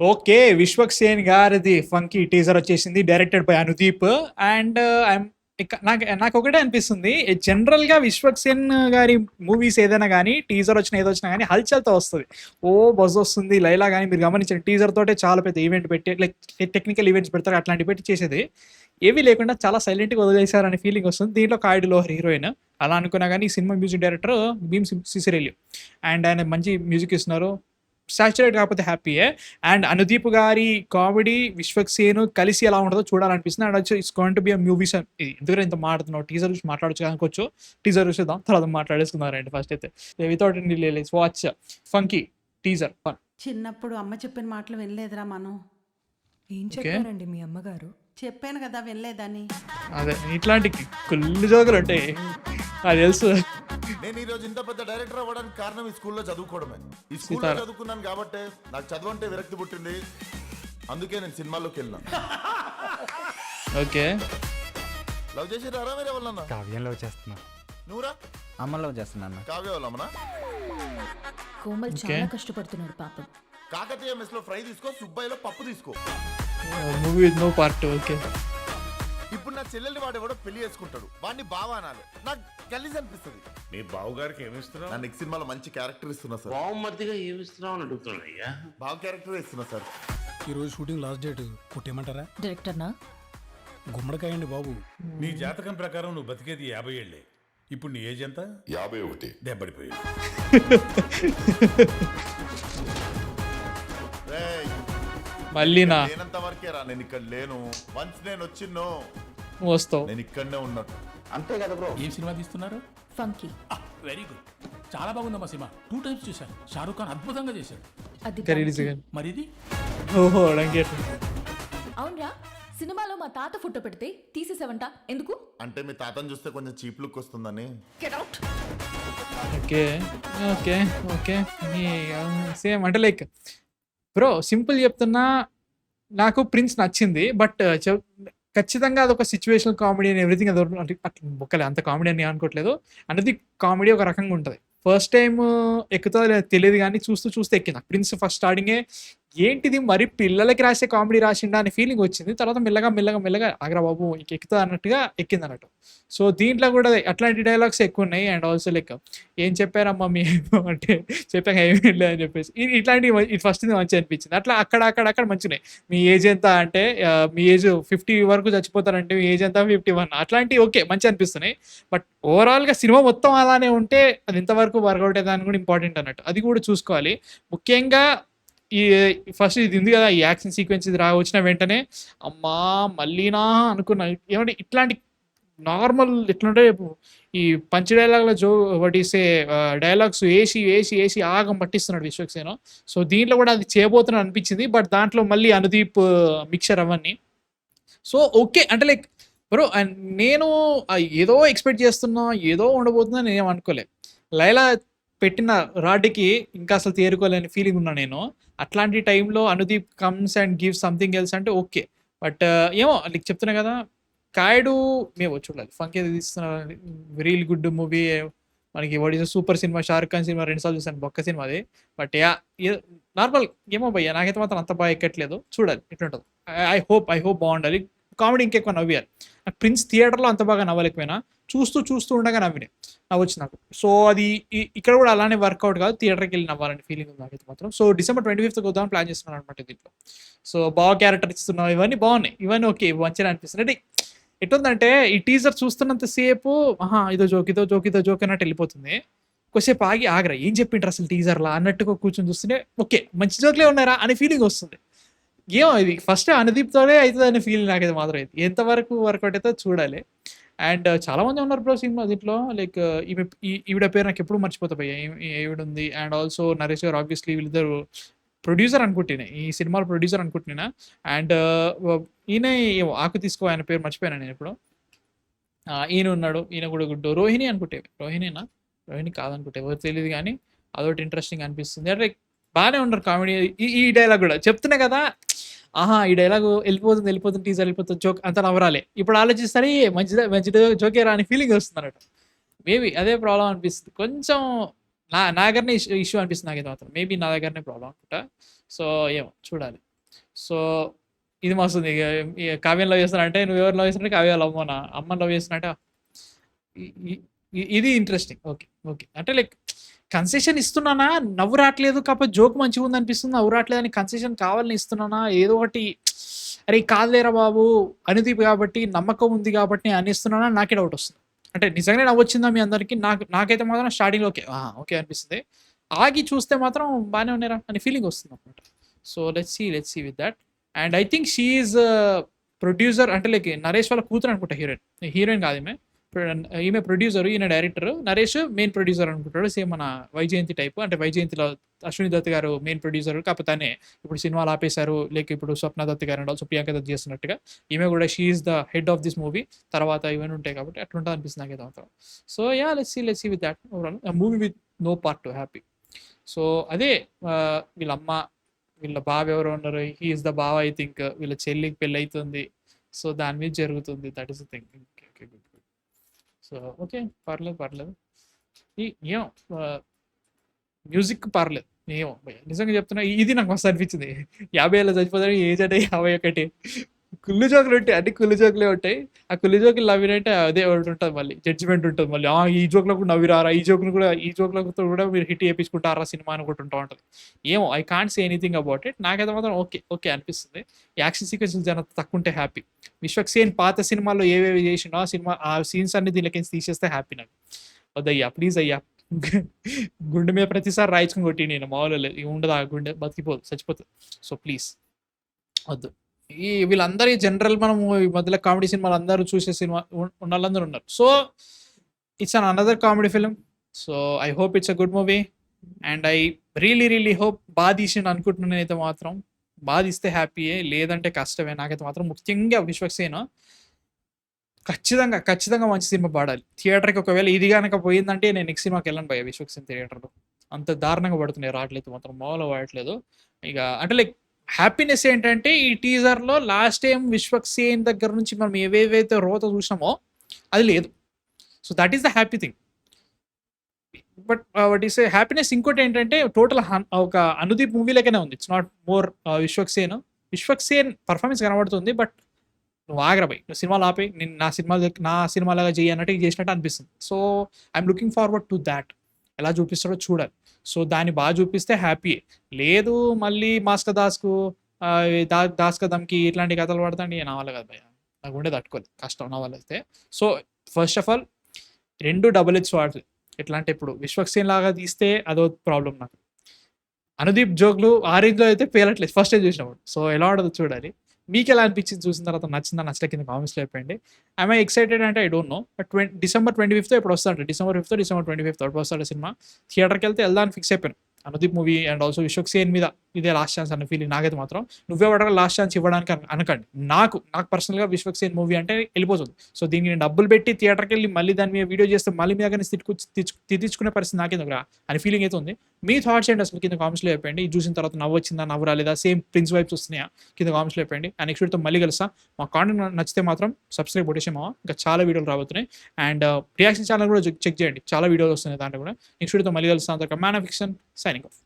Okay. 'Vishwak Sen' గారిది 'funky' teaser వచ్చేసింది. Directed by Anudeep. And I am నాకొకటే అనిపిస్తుంది. జనరల్‌గా 'విశ్వక్ సేన్' గారి మూవీస్ ఏదైనా గానీ, టీజర్ వచ్చినా, ఏదొచ్చినా గానీ హల్చల్‌తో వస్తది. బజ్ వస్తుంది. 'లైలా' గానీ మీరు గమనించండి టీజర్ తోటే చాలా పెద్ద ఈవెంట్ పెట్టి లైక్ టెక్నికల్ ఈవెంట్స్ పెడతారు. అట్లాంటివి పెట్టి చేసేది. ఏవి లేకుండా చాలా సైలెంట్‌గా వదిలేసారనే ఫీలింగ్ వస్తుంది. దీంట్లో 'కాయిడ్ లోహర్' హీరోయిన్. అలా అనుకున్నా గానీ, ఈ cinema music director Bheems Ceciroleo. And ఆయన మంచి మ్యూజిక్ ఇస్తున్నారు. సాచురేట్ కాకపోతే హ్యాపీయే. అండ్ అనుదీప్ గారి కామెడీ, విశ్వక్ సేన్ కలిసి ఎలా ఉంటుందో చూడాలనిపిస్తుంది. అండ్ వచ్చి ఇట్స్ గోయింగ్ టు బి మ్యూవీస్. ఎందుకంటే ఇంత మాట్లాడుతున్నావు, టీజర్ చూసి మాట్లాడొచ్చు అనుకోవచ్చు. టీజర్ చూసేద్దాం, తర్వాత మాట్లాడేసుకున్నారండి. ఫస్ట్ అయితే without any delays watch 'funky' teaser. చిన్నప్పుడు అమ్మ చెప్పిన మాటలు వినలేదురా మనం. ఏం ఓకే. చెప్పారండి మీ అమ్మగారు? చెప్పాను కదా వినలేదని. అదే ఇట్లాంటి కుళ్ళు జోకులు ఉంటాయి, నాకు తెలుసు. నేను ఈ రోజు ఇంత పెద్ద డైరెక్టర్ అవ్వడానికి కారణం ఈ స్కూల్లో చదువుకోవడమే. ఈ స్కూల్లో సీతారా. చదువుకున్నాను కాబట్టి నాకు చదువు అంటే విరక్తి పుట్టింది. అందుకే నేను సినిమాల్లోకి వెళ్ళినా. ఓకే. లవ్ చేసి రారా వేరే వాళ్ళన్నా? కావ్యంలో చేస్తున్నా. నువ్వురా? అమ్మలో చేస్తున్నా. కావ్య వాళ్ళమ్మనా? కోమల్ ఓకే. చాలా కష్టపడుతున్నాడు పాపం. కాకతీయ మెస్ లో ఫ్రై తీసుకో, సుబ్బయ్యలో పప్పు తీసుకో. Movie with no part. Okay. ఇప్పుడు నా చెల్లెల్ని వాడెవడో పెళ్లి చేసుకుంటాడు, వాడిని బావా అనాలి. నాకు గలీజ్ అనిపిస్తుంది. మీ బావగారికి ఏమిస్తున్నావు? నా నెక్స్ట్ సినిమాలో మంచి క్యారెక్టర్ ఇస్తున్నా సార్. బావమర్దిగా ఏమిస్తున్నావు అని అడుగుతున్నాడు అయ్యా. బావ క్యారెక్టర్ ఇస్తున్నా సార్. ఈరోజు షూటింగ్ లాస్ట్ డేట్ కొట్టేయమంటారా? డైరెక్టర్నా? గుమ్మడికాయ అండి బాబు. నీ జాతకం ప్రకారం నువ్వు బతికేది 50 ఏళ్లే. ఇప్పుడు నీ ఏజ్ ఎంత? 51. దెబ్బడిపోయాడు. రేయ్, మళ్ళీ నా నేనంత వరకే రా, నేను ఇక్కడ లేను. వన్స్ నేను వచ్చిన్నో వస్తావు. నేను ఇక్కడనే ఉన్నట్టు. అంతే కదా బ్రో. ఏం సినిమా తీస్తున్నారు? ఫంకీ. వెరీ గుడ్, చాలా బాగుందమ్మా సినిమా. 2 times చూశాను. షారూఖ్ ఖాన్ అద్భుతంగా చేశాడు. అది రిలీజ్ ఫంకీ. మరి ఇది ఓహో డంగేట్. అవునరా, సినిమాలో మా తాత ఫోటో పెడితే తీసేసావంట, ఎందుకు? అంటే మీ తాతను చూస్తే కొంచెం చీప్ లుక్ వస్తుందని. Get out. Okay. Okay. Okay. Same అంటే లైక్ బ్రో సింపుల్ చెప్తున్నా, నాకు ప్రిన్స్ నచ్చింది. బట్ ఖచ్చితంగా అదొక సిచ్యువేషనల్ కామెడీ అండ్ ఎవ్రీథింగ్. అది అంటే అట్లా ఒక్కలే అంత కామెడీ అని అనుకోవట్లేదు. అనేది కామెడీ ఒక రకంగా ఉంటుంది. ఫస్ట్ టైం ఎక్కుతుందో లేదో తెలియదు కానీ చూస్తూ చూస్తూ ఎక్కింది. ప్రిన్స్ ఫస్ట్ స్టార్టింగే ఏంటిది మరి పిల్లలకి రాసే కామెడీ రాసిండా అనే ఫీలింగ్ వచ్చింది. తర్వాత మెల్లగా ఆగ్రా బాబు ఇంక ఎక్కుతుంది అన్నట్టుగా ఎక్కింది అన్నట్టు. సో దీంట్లో కూడా అట్లాంటి డైలాగ్స్ ఎక్కువ ఉన్నాయి. అండ్ ఆల్సో లైక్ ఏం చెప్పారమ్మా మీ అంటే చెప్పాక ఏమీ లేదు అని చెప్పేసి ఇట్లాంటివి ఇది ఫస్ట్ మంచిగా అనిపించింది. అట్లా అక్కడ మంచిగా మీ ఏజ్ ఎంత అంటే మీ ఏజ్ 50 వరకు చచ్చిపోతారంటే మీ ఏజ్ ఎంత 51 అట్లాంటివి ఓకే మంచి అనిపిస్తున్నాయి. బట్ ఓవరాల్గా సినిమా మొత్తం అలానే ఉంటే అది ఎంతవరకు వర్కౌట్ అయ్యేదాన్ని కూడా ఇంపార్టెంట్ అన్నట్టు. అది కూడా చూసుకోవాలి. ముఖ్యంగా ఈ ఫస్ట్ ఇది ఉంది కదా, ఈ యాక్షన్ సీక్వెన్స్ ఇది వచ్చిన వెంటనే అమ్మా మళ్ళీనా అనుకున్నా. ఏమంటే ఇట్లాంటి నార్మల్ ఎట్లుంటే ఈ పంచ్ డైలాగ్ల వటిసే డైలాగ్స్ వేసి ఆగం పట్టిస్తున్నాడు విశ్వక్ సేన్. సో దీంట్లో కూడా అది చేయబోతున్నాడు అనిపించింది. బట్ దాంట్లో మళ్ళీ అనుదీప్ మిక్చర్ అవన్నీ. సో ఓకే అంటే లైక్ బ్రో అండ్ నేను ఏదో ఎక్స్పెక్ట్ చేస్తున్నా, ఏదో ఉండబోతున్నా నేనేం అనుకోలే. లైలా పెట్టిన రాడ్కి ఇంకా అసలు తేరుకోలేని ఫీలింగ్ ఉన్నా నేను. అట్లాంటి టైంలో Anudeep comes and give something else అంటే ఓకే. బట్ ఏమో నీకు చెప్తున్నా కదా, కాయడు మేము చూడాలి. ఫంకీ తీస్తున్నారు, రియల్ గుడ్ మూవీ. మనకి what is super cinema, Shahrukh Khan cinema 2 సార్లు చూసాను, బొక్క సినిమా అది. బట్ నార్మల్ ఏమో భయ్యా నాకైతే మాత్రం అంత బాగా ఎక్కట్లేదు. చూడాలి ఎట్లుంటుంది. ఐ హోప్ బాగుండాలి. కామెడీ ఇంకెక్కువ నవ్వాలి. నాకు ప్రిన్స్ థియేటర్లో అంత బాగా నవ్వలేకపోయినా చూస్తూ ఉండగా నవ్వచ్చు నాకు. సో అది ఇక్కడ కూడా అలానే వర్కౌట్ కాదు, థియేటర్కి వెళ్ళి నవ్వాలని ఫీలింగ్ ఉంది నాకైతే మాత్రం. సో December 25th వద్దామని ప్లాన్ చేస్తున్నాను అనమాట దీంట్లో. సో బాగా క్యారెక్టర్ ఇస్తున్నాం, ఇవన్నీ బాగున్నాయి, ఇవన్నీ ఓకే మంచిగా అనిపిస్తుంది. అంటే ఎట్లుందంటే ఈ టీజర్ చూస్తున్నంత సేపు ఇదో జోక్ అన్నట్టు వెళ్ళిపోతుంది. కొద్దిసేపు ఆగరా ఏం చెప్పింటారు అసలు టీజర్లా అన్నట్టుగా కూర్చొని చూస్తుంటే ఓకే మంచి జోక్లే ఉన్నారా అనే ఫీలింగ్ వస్తుంది. ఏమో ఇది ఫస్ట్ అనుదీప్తోనే అవుతుంది అనే ఫీలింగ్ నాకైతే మాత్రం అయితే. ఎంతవరకు వర్కౌట్ అయితే చూడాలి. అండ్ చాలా మంది ఉన్నారు బ్రో సినిమా దీంట్లో. లైక్ ఈవిడ పేరు నాకు ఎప్పుడు మర్చిపోతా భయ్యా, ఈవిడ ఉంది. అండ్ ఆల్సో నరేష్ గారు ఆబ్వియస్లీ వీళ్ళిద్దరు ప్రొడ్యూసర్ అనుకుంటున్నా, ఈ సినిమాలో ప్రొడ్యూసర్ అనుకుంటున్నా. అండ్ ఈయన ఏమో ఆకు తీసుకో ఆయన పేరు మర్చిపోయాను నేను ఇప్పుడు. ఈయన ఉన్నాడు, ఈయన కూడా గుడ్. రోహిణి అనుకుంటే, రోహిణి కాదనుకుంటే ఎవరు తెలియదు కానీ అదొకటి ఇంట్రెస్టింగ్ అనిపిస్తుంది. అంటే బాగానే ఉన్నారు కామెడీ. ఈ డైలాగ్ కూడా చెప్తున్నా కదా, ఈ డైలాగ్ వెళ్ళిపోతుంది టీజర్ వెళ్ళిపోతుంది జోక్ అంత నవరాలే. ఇప్పుడు ఆలోచిస్తారే మంచి జోకేరా అని ఫీలింగ్ వస్తుంది అన్నట్టు. మేబీ అదే ప్రాబ్లం అనిపిస్తుంది కొంచెం. నా దగ్గరనే ఇష్యూ అనిపిస్తుంది నాకైతే మాత్రం. మేబీ నా దగ్గరనే ప్రాబ్లం అనుకుంటా. సో ఏమో చూడాలి. సో ఇది మస్తుంది. కావ్యం లవ్ చేస్తున్నా అంటే నువ్వు ఎవరు లవ్ చేస్తున్నా కావ్య లవ్ అమ్మని లవ్ చేస్తున్నట్టే ఇది ఇంట్రెస్టింగ్. ఓకే ఓకే అంటే లైక్ కన్సెషన్ ఇస్తున్నానా, నవ్వు రావట్లేదు కాకపోతే జోక్ మంచిగా ఉంది అనిపిస్తుంది, నవ్వు రావట్లేదు అని కన్సెషన్ కావాలని ఇస్తున్నానా, ఏదో ఒకటి అరే కాదులేరా బాబు అనుదీప్ కాబట్టి నమ్మకం ఉంది కాబట్టి నేను అనిస్తున్నానా నాకే డౌట్ వస్తుంది. అంటే నిజంగానే నవ్వు వచ్చిందా మీ అందరికీ? నాకైతే మాత్రం స్టార్టింగ్లో ఓకే ఓకే అనిపిస్తుంది, ఆగి చూస్తే మాత్రం బాగానే ఉన్నారా అని ఫీలింగ్ వస్తుంది అనమాట. So let's see with that. And I think she is producer, అంటే లైక్ నరేష్ వాళ్ళ కూతురు అనుకుంటా, హీరోయిన్ కాదు ఈమె ప్రొడ్యూసర్, ఈయన డైరెక్టర్, నరేష్ మెయిన్ ప్రొడ్యూసర్ అనుకుంటాడు. సేమ్ మన వైజయంతి టైప్, అంటే వైజయంతిలో అశ్విని దత్ గారు మెయిన్ ప్రొడ్యూసర్, కాకపోతే ఇప్పుడు సినిమాలు ఆపేశారు, లేక ఇప్పుడు స్వప్న దత్ గారు అండ్ ఆల్సో ప్రియాంక దత్ చేస్తున్నట్టుగా ఈమె కూడా she is the head of this movie. తర్వాత ఇవన్నీ ఉంటాయి కాబట్టి అట్లుంటుంది అనిపిస్తుంది నాకైతే మాత్రం. So ya let's see with that overall movie with no part to happy. సో అదే వీళ్ళ అమ్మ వీళ్ళ బావ ఎవరు ఉన్నారు, he is the bava I think, వీళ్ళ చెల్లికి పెళ్ళి అవుతుంది, సో దాని మీద జరుగుతుంది. That is the thing. So okay పర్లేదు ఏమో మ్యూజిక్ పర్లేదు, ఏమో నిజంగా చెప్తున్నా ఇది నాకు మస్తు అనిపించింది. 50 ఏళ్ళు చచ్చిపోతాడు, ఏజ్ అంటే 51. కుళ్ళు జోకులు ఉంటాయి, అన్ని కుళ్ళు జోకులే ఉంటాయి. ఆ కుళ్ళు జోకులు నవ్వినంటే అదే ఒకటి ఉంటుంది, మళ్ళీ జడ్జిమెంట్ ఉంటుంది, మళ్ళీ ఈ జోక్లో కూడా నవ్విరారా, ఈ జోక్లతో కూడా మీరు హిట్ చేయించుకుంటారా సినిమా అని ఒకటి ఉంటుంది. ఏమో I can't say anything about it. నాకైతే మాత్రం ఓకే అనిపిస్తుంది. యాక్షన్ సీక్వెన్సెస్ జన తక్కువ ఉంటే హ్యాపీ. విశ్వక్ సేన్ పాత సినిమాల్లో ఏవేవి చేసినా ఆ సీన్స్ అన్ని దీనికి తీసేస్తే హ్యాపీ నాకు. వద్దయ్యా ప్లీజ్ అయ్యా, గుండె మీద ప్రతిసారి రాయించుకుని కొట్టి నేను మామూలు లేదు, ఉండదు ఆ గుండె, బతికిపోదు, చచ్చిపోతుంది. సో ప్లీజ్ వద్దు. వీళ్ళందరూ జనరల్ మనము ఈ మధ్యలో కామెడీ సినిమాలు అందరూ చూసే సినిమా ఉన్న వాళ్ళందరూ ఉన్నారు. So it's an another comedy film. So I hope it's a good movie and I really hope బాగా తీసిండు అనుకుంటున్నాను. అయితే మాత్రం బాగా ఇస్తే హ్యాపీయే, లేదంటే కష్టమే. నాకైతే మాత్రం ముఖ్యంగా విశ్వక్ సేన్ ఖచ్చితంగా మంచి సినిమా పాడాలి. థియేటర్కి ఒకవేళ ఇది కనుక పోయిందంటే నేను నెక్స్ట్ సినిమాకి వెళ్ళను భయ. విశ్వక్ సేన్ థియేటర్లో అంత దారుణంగా పడుతున్నాయి, రావట్లేదు మాత్రం, మామూలుగా పడట్లేదు. ఇక అంటే లైక్ హ్యాపీనెస్ ఏంటంటే ఈ టీజర్లో లాస్ట్ టైం విశ్వక్ సేన్ దగ్గర నుంచి మనం ఏవేవైతే రోత చూసినామో అది లేదు. So that is the happy thing. But what is happiness ఇంకోటి ఏంటంటే టోటల్ ఒక అనుదీప్ మూవీ లెక్కనే ఉంది. It's not more Vishwak Sen performance కనబడుతుంది. బట్ నువ్వు ఆగ్రబాయి, నువ్వు సినిమాలు ఆపే, నేను నా సినిమాలాగా చెయ్యి అన్నట్టు చేసినట్టు అనిపిస్తుంది. So I'm looking forward to that. ఎలా చూపిస్తాడో చూడాలి. సో దాన్ని బాగా చూపిస్తే హ్యాపీ. లేదు మళ్ళీ మాస్క దాస్కు దాస్క దమ్కి ఇట్లాంటి కథలు పడతాండి, నా వల్ల కాదు భయ, నాకు ఉండే తట్టుకోలేదు, కష్టం నా వల్ల అయితే. So first of all 2 double edge swords. ఎట్లా అంటే ఇప్పుడు విశ్వక్ సేన్ లాగా తీస్తే అదో ప్రాబ్లం నాకు. అనుదీప్ జోక్లు ఆ రేంజ్లో అయితే పేలట్లేదు ఫస్ట్ టైం చూసినప్పుడు. సో ఎలా ఉండదు చూడాలి. మీకు ఎలా అనిపించింది చూసిన తర్వాత? నచ్చిందా నచ్చలే కింద కామెంట్స్లో చెప్పండి. ఐ ఎక్సైటెడ్ అంటే I don't know. But December 25th ఎప్పుడు వస్తాడు, December 25th ఎప్పుడు వస్తాడు సినిమా. థియేటర్కి వెళ్తే వెళ్దాన్ని ఫిక్స్ అయిపోయాను. Anudeep movie and also Vishwak Sen మీద ఇదే లాస్ట్ ఛాన్స్ అన్న ఫీలింగ్ నాకైతే మాత్రం. నువ్వే పడగా లాస్ట్ ఛాన్స్ ఇవ్వడానికి అనకండి. నాకు పర్సనల్గా విశ్వక్ సేన్ మూవీ అంటే వెళ్ళిపోతుంది. సో దీనికి నేను డబ్బులు పెట్టి థియేటర్కి వెళ్ళి మళ్ళీ దాని మీద వీడియో చేస్తే మళ్ళీ మీ దగ్గర తిట్టించుకునే పరిస్థితి నాకేందుకు రా అని ఫీలింగ్ అయితే ఉంది. మీ థాట్స్ ఏంటి అసలు కింద కామెంట్స్లో చెప్పండి. ఇది చూసిన తర్వాత నవ్వు వచ్చిందా, నవ్వు రాలేదా, సేమ్ ప్రిన్స్ వైబ్స్ వస్తున్నాయా కింద కామెంట్స్లో చెప్పండి. అండ్ నెక్స్ట్ వీడియోతో మళ్ళీ కలుస్తా. మా కాంటెంట్ నచ్చితే మాత్రం సబ్స్క్రైబ్ కొట్టేసామా, ఇంకా చాలా వీడియోలు రాబోతున్నాయి. అండ్ రియాక్షన్ ఛానల్ కూడా చెక్ చేయండి, చాలా వీడియోలు వస్తున్నాయి దాంట్లో కూడా. నెక్స్ట్ వీడియోతో మళ్ళీ కలుస్తాం. Man of fiction signing off.